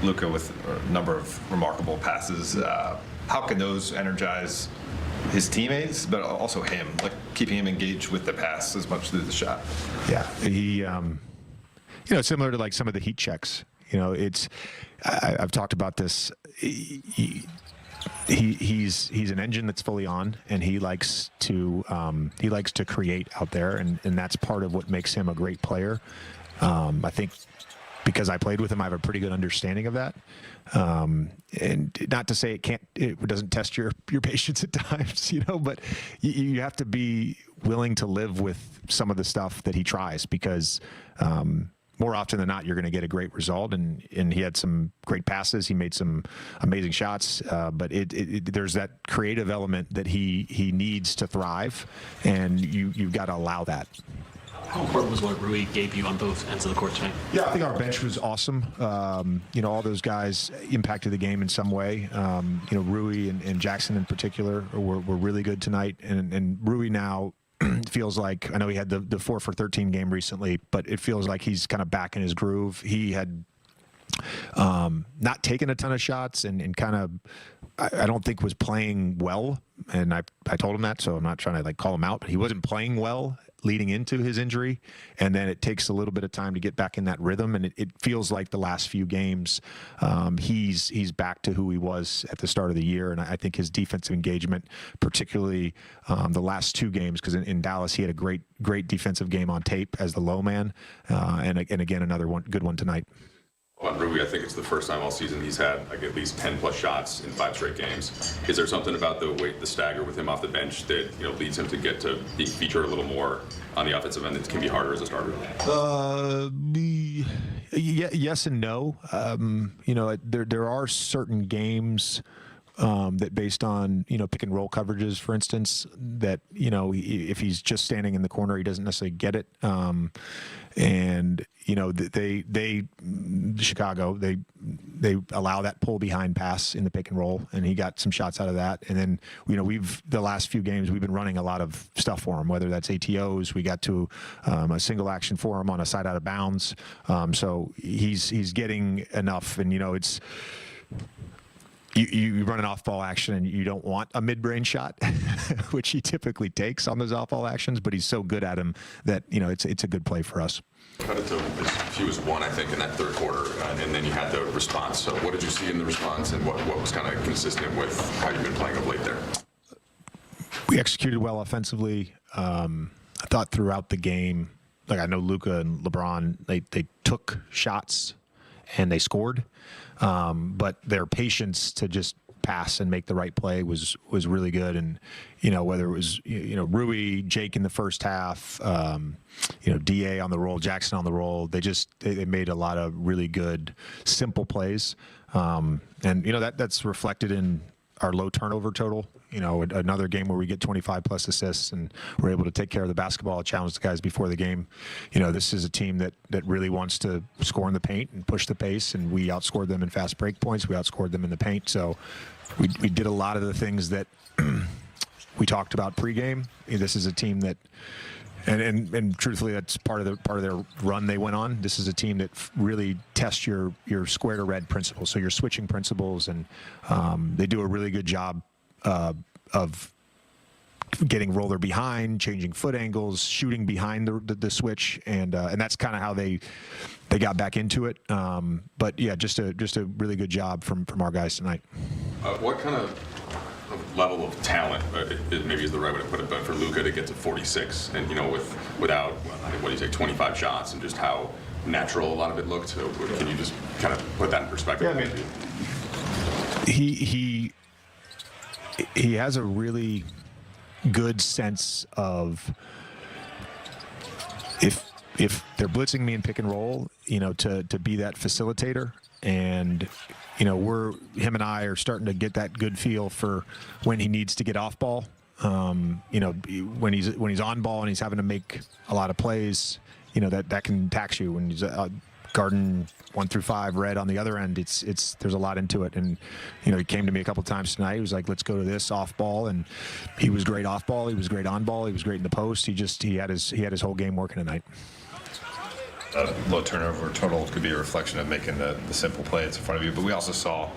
Luka with a number of remarkable passes. How can those energize his teammates, but also him, like keeping him engaged with the pass as much through the shot? Yeah, he, similar to like some of the heat checks. I've talked about this. He's an engine that's fully on, and he likes to create out there, and that's part of what makes him a great player. I think because I played with him, I have a pretty good understanding of that. And not to say it doesn't test your patience at times, but you have to be willing to live with some of the stuff that he tries, because more often than not, you're going to get a great result. And he had some great passes. He made some amazing shots. But there's that creative element that he needs to thrive, and you've got to allow that. How important was what Rui gave you on both ends of the court tonight? Yeah, I think our bench was awesome. All those guys impacted the game in some way. Rui and Jackson in particular were really good tonight. And Rui now feels like, I know he had the 4 for 13 game recently, but it feels like he's kind of back in his groove. He had not taken a ton of shots and kind of, I don't think was playing well. And I told him that, so I'm not trying to call him out, but he wasn't playing well leading into his injury, and then it takes a little bit of time to get back in that rhythm, and it feels like the last few games he's back to who he was at the start of the year. And I think his defensive engagement, particularly the last 2 games, because in Dallas he had a great defensive game on tape as the low man, and again another good one tonight. On Rui, I think it's the first time all season he's had at least 10+ shots in 5 straight games. Is there something about the stagger with him off the bench that leads him to get to be featured a little more on the offensive end that can be harder as a starter? Yes and no. There are certain games that, based on pick and roll coverages, for instance, that if he's just standing in the corner, he doesn't necessarily get it. Chicago, they allow that pull behind pass in the pick and roll, and he got some shots out of that. And then the last few games we've been running a lot of stuff for him, whether that's ATOs. We got to a single action for him on a side out of bounds. So he's getting enough, and it's. You run an off-ball action and you don't want a mid-range shot, which he typically takes on those off-ball actions, but he's so good at them that it's a good play for us. Cut it to as few as 1, I think, in that third quarter, and then you had the response. So what did you see in the response, and what was kind of consistent with how you've been playing of late there? We executed well offensively. I thought throughout the game, I know Luka and LeBron, they took shots and they scored. But their patience to just pass and make the right play was really good. And, whether it was, Rui, Jake in the first half, DA on the roll, Jackson on the roll, they made a lot of really good, simple plays. And, that's reflected in our low turnover total. Another game where we get 25+ assists and we're able to take care of the basketball, challenge the guys before the game. This is a team that really wants to score in the paint and push the pace, and we outscored them in fast break points. We outscored them in the paint. So we did a lot of the things that we talked about pregame. This is a team that, and truthfully, that's part of their run they went on. This is a team that really tests your square to red principles, so your switching principles, and they do a really good job of getting roller behind, changing foot angles, shooting behind the switch, and that's kind of how they got back into it. But yeah, just a really good job from our guys tonight. What kind of level of talent, maybe is the right way to put it, but for Luka to get to 46 and without what do you say, 25 shots, and just how natural a lot of it looked? Can you just kind of put that in perspective? Yeah, I mean, he has a really good sense of if they're blitzing me in pick and roll, to be that facilitator. And him and I are starting to get that good feel for when he needs to get off ball. When he's on ball and he's having to make a lot of plays, that can tax you. When he's guarding 1 through 5 red on the other end, there's a lot into it. And he came to me a couple times tonight. He was like, let's go to this off ball, and he was great off ball. He was great on ball. He was great in the post. He had his whole game working tonight. low turnover total could be a reflection of making the simple plays in front of you. But we also saw